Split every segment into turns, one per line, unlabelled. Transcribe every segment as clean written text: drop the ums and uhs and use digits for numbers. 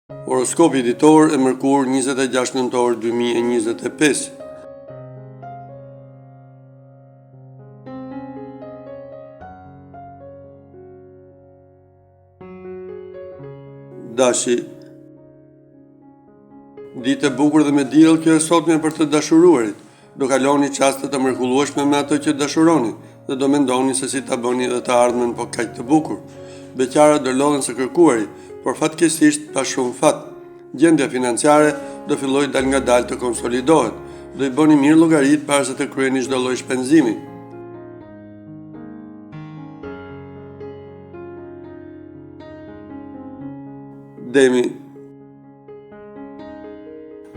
Horoskopi ditor e Mërkur 26 nëntor 2025. Dashi. Ditë e bukur dhe me diell kjo e sotme për të dashuruarit. Do kaloni çaste të mrekullueshme me ato që dashuroni dhe do mendoni se si ta bëni dhe të ardhmen po kaq të bukur. Beqarët do lodhen së kërkuari, por fatkeqësisht pa shumë fat. Gjendja financiare do fillojë dal nga dal të konsolidohet. Do i bëni mirë llogarit para se të kryeni çdo lloj shpenzimi. Demi.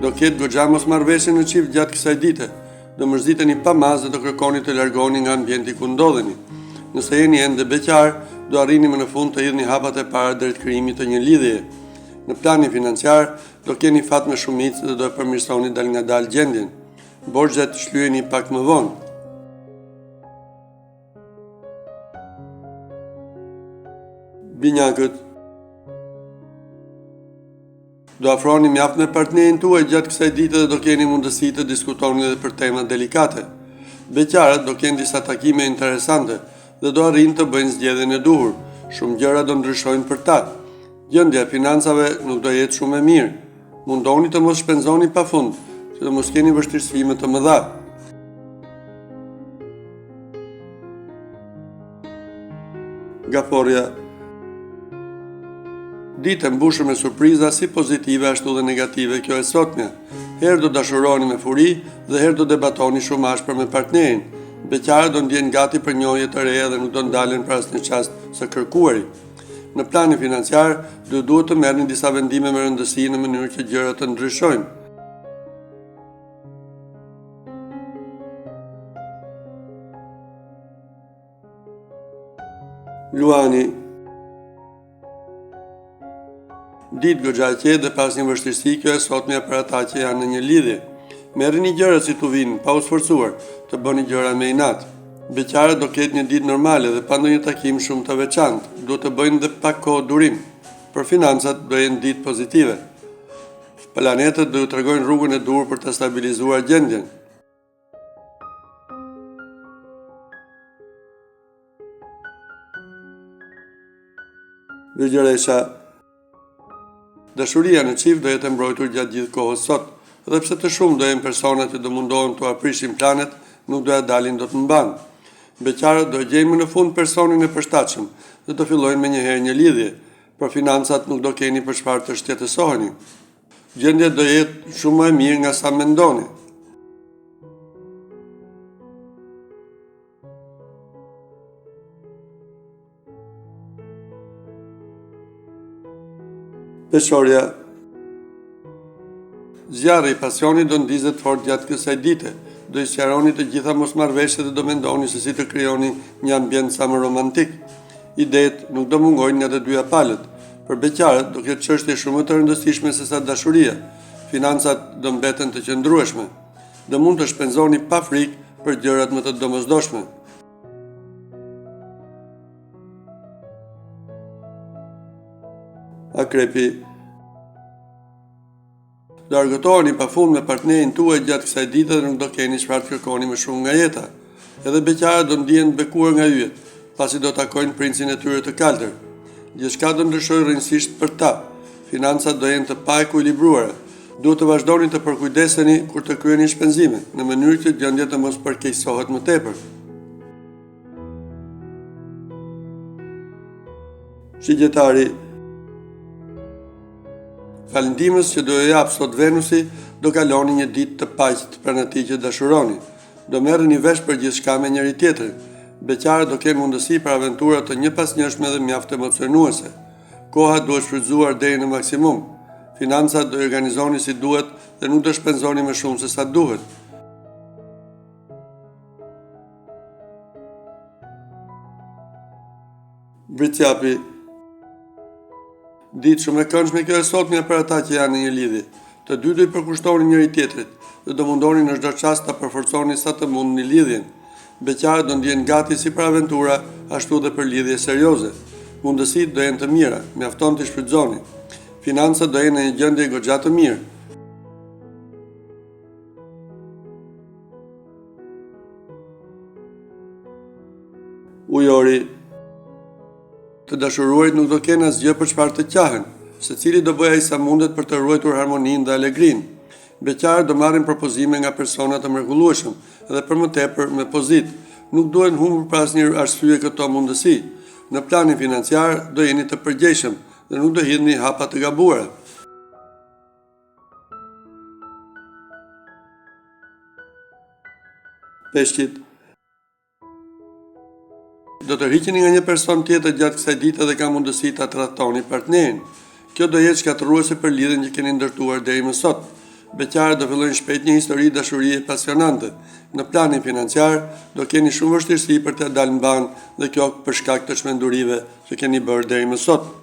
Do ketë goxha mosmarrveshje në çift gjatë kësaj dite. Do mërziteni pa mazë dhe do kërkoni të largoni nga ambienti ku ndodheni. Nëse jeni ende beqar, do arrini më në fund të hidhni hapat e para drejt krijimit të një lidhjeje. Në planin financiar, do keni fat me shumicë dhe do e përmirësoni dal nga dal gjendjen. Borxhet shlyheni pak më vonë. Binjakët. Do afroni mjaft me partnerin tuaj gjatë kësaj dite dhe do keni mundësi të diskutoni edhe për tema delikate. Beqarët do kenë disa takime interesante dhe do arrin të bëjnë zgjedhjen e duhur. Shumë gjëra do ndryshojnë për ta. Gjendja e financave nuk do jetë shumë e mirë. Mundoni të mos shpenzoni pafund, që të mos keni vështirësime të mëdha. Gaforja. Ditë e mbushur me surpriza si pozitive ashtu dhe negative kjo e sotmja. Herë do dashuroni me furi dhe herë do debatoni shumë ashpër me partnerin. Beqarët do ndjen gati për njohje të reja dhe nuk do ndalen për asnjë çast së kërkuari. Në planin financiar, duhet të merrni disa vendime me rëndësi në mënyrë që gjërat të ndryshojnë. Luani. Ditë goxha e qetë dhe pas një vështirësi kjo e sotmja për ata që janë në një lidhje. Merrini gjërat si t'u vinë, pa u sforcuar, të bëni gjëra me inat. Beqarët do ketë një ditë normale dhe pa ndonjë takim shumë të veçantë, duhet të bëjnë dhe pak kohë durim. Për financat do jenë ditë pozitive. Planetët do ju tregojnë rrugën e dur për të stabilizuar gjendjen. Vëgjëresha. Dashuria në çift do jetë e mbrojtur gjatë gjithë kohës sot, dhe pse të shumë do jenë persona që do mundohen të aprishin planet, nuk do ja dalin dot në ban. Beqarët do gjejnë më në fund personin e përshtatshëm dhe do fillojnë me njëherë një lidhje. Për financat nuk do keni për çfarë të shtetësoheni. Gjendja do jetë shumë më e mirë nga sa mendoni. Peshorja. Zjarri i pasionit do ndizet fort gjatë kësaj dite. Do i sqaroni të gjitha mosmarrveshjet dhe do mendoni se si të krijoni një ambient sa më romantik. Idetë nuk do mungojnë nga të dyja palët. Për beqarët do ketë çështje shumë të rëndësishme se sa dashuria. Financat do mbeten të qëndrueshme. Do mund të shpenzoni pa frikë për gjërat më të domosdoshme. Akrepi. Do argëtoheni pafund me partnerin tuaj gjatë kësaj dite dhe nuk do keni çfarë të kërkoni më shumë nga jeta. Edhe beqarët do ndihen të bekuar nga yjet, pasi do takojnë princin e tyre të kaltër. Gjithçka do ndryshojë rrënjësisht për ta. Financat do jenë të pa ekuilibruara. Duhet të vazhdoni të përkujdeseni kur të kryeni shpenzime, në mënyrë që gjendja të mos përkeqësohet më tepër. Shigjetari. Falëndimës që do e jap sot Venusi, do kaloni një ditë të paqet pranë atij që dashuroni. Do merreni vesh për gjithçka me njëri tjetrin. Beqarët do kenë mundësi për aventura të njëpasnjëshme dhe mjaft emocionuese. Koha duhet shfrytzuar deri në maksimum. Financat do i organizoni si duhet dhe nuk do shpenzoni më shumë se sa duhet. Vricjapi. Ditë shumë e këndshme kjo e sotmja për ata që janë në një lidhje. Të dy do i përkushtoni njëri tjetrit dhe do mundoni në çdo çast ta përforconi sa të mundni lidhjen. Beqarët do ndjen gati si për aventura, ashtu dhe për lidhje serioze. Mundësitë do jenë të mira, mjafton të shfrytëzoni. financat do jenë në një gjendje goxha të mirë. Ujori. Të dashuruarit nuk do kenë asgjë për çfarë të qahen, secili do bëjë ai sa mundet për të ruajtur harmoninë dhe alegrinë. Beqarët do marrin propozime nga persona të mrekullueshëm dhe për më tepër me pozitë. Nuk duhen humbur për asnjë arsye këto mundësi. Në planin financiar do jeni të përgjegjshëm dhe nuk do hidhni hapa të gabuara. Peshqit. Do të rriqeni nga një person tjetër gjatë kësaj dite dhe ka mundësi ta trajtoni partnerin. Kjo do jetë shkatërruese për lidhjen që keni ndërtuar deri më sot. Beqarët do fillojnë shpejt një histori dashurie pasionante. Në planin financiar do keni shumë vështirësi për të dalë mban dhe kjo për shkak të çmendurive që keni bërë deri më sot.